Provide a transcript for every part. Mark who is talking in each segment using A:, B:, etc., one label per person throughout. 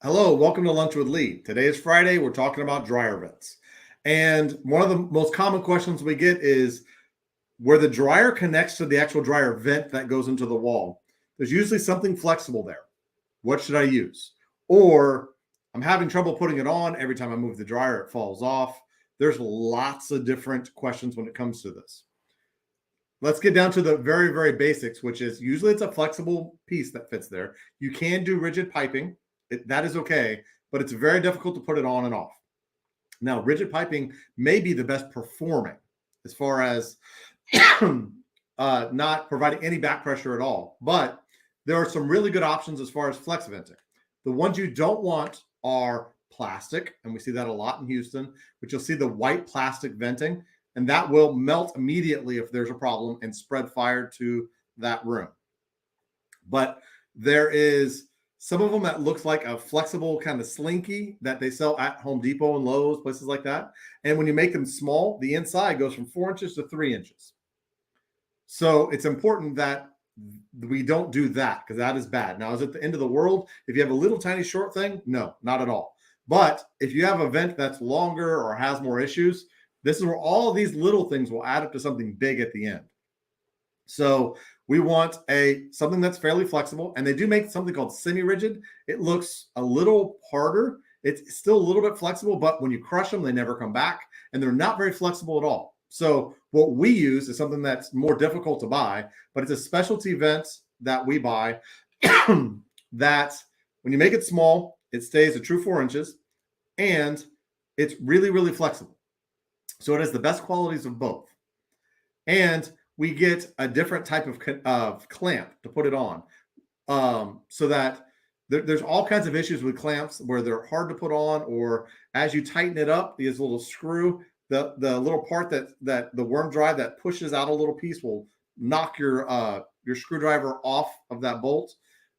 A: Hello, welcome to Lunch with Lee. Today is Friday. We're talking about dryer vents. And one of the most common questions we get is where the dryer connects to the actual dryer vent that goes into the wall. There's usually something flexible there. What should I use? Or I'm having trouble putting it on. Every time I move the dryer, it falls off. There's lots of different questions when it comes to this. Let's get down to the very, very basics, which is usually it's a flexible piece that fits there. You can do rigid piping. That is okay, but it's very difficult to put it on and off. Now, rigid piping may be the best performing as far as not providing any back pressure at all, but there are some really good options as far as flex venting. The ones you don't want are plastic, and we see that a lot in Houston, but you'll see the white plastic venting, and that will melt immediately if there's a problem and spread fire to that room. But there is some of them that looks like a flexible kind of slinky that they sell at Home Depot and Lowe's, places like that. And when you make them small, the inside goes from 4 inches to 3 inches. So it's important that we don't do that because that is bad. Now, is it the end of the world if you have a little tiny short thing? No, not at all. But if you have a vent that's longer or has more issues, this is where all of these little things will add up to something big at the end. So we want something that's fairly flexible, and they do make something called semi-rigid. It looks a little harder. It's still a little bit flexible, but when you crush them, they never come back, and they're not very flexible at all. So what we use is something that's more difficult to buy, but it's a specialty vent that we buy that when you make it small, it stays a true 4 inches, and it's really, really flexible. So it has the best qualities of both. And we get a different type of clamp to put it on, so that there's all kinds of issues with clamps where they're hard to put on, or as you tighten it up, these little screw, the little part that the worm drive that pushes out a little piece will knock your screwdriver off of that bolt.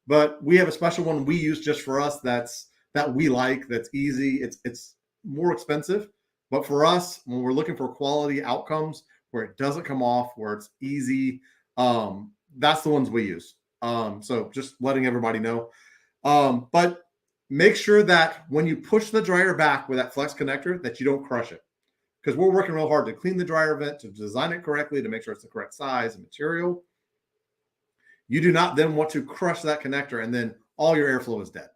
A: But we have a special one we use just for us that we like, that's easy. It's more expensive, but for us, when we're looking for quality outcomes where it doesn't come off, where it's easy, that's the ones we use. So just letting everybody know. But make sure that when you push the dryer back with that flex connector, that you don't crush it, because we're working real hard to clean the dryer vent, to design it correctly, to make sure it's the correct size and material. You do not then want to crush that connector, and then all your airflow is dead.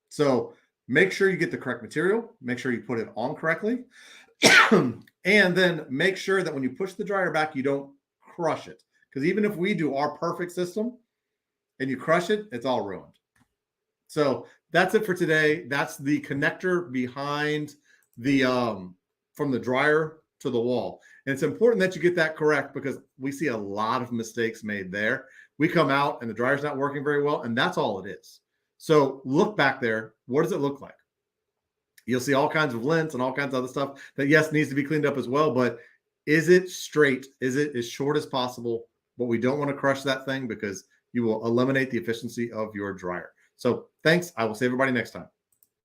A: So make sure you get the correct material, make sure you put it on correctly, and then make sure that when you push the dryer back, you don't crush it. Because even if we do our perfect system and you crush it, it's all ruined. So that's it for today. That's the connector behind the from the dryer to the wall. And it's important that you get that correct because we see a lot of mistakes made there. We come out and the dryer's not working very well, and that's all it is. So look back there. What does it look like? You'll see all kinds of lint and all kinds of other stuff that, yes, needs to be cleaned up as well. But is it straight? Is it as short as possible? But we don't want to crush that thing because you will eliminate the efficiency of your dryer. So thanks. I will see everybody next time.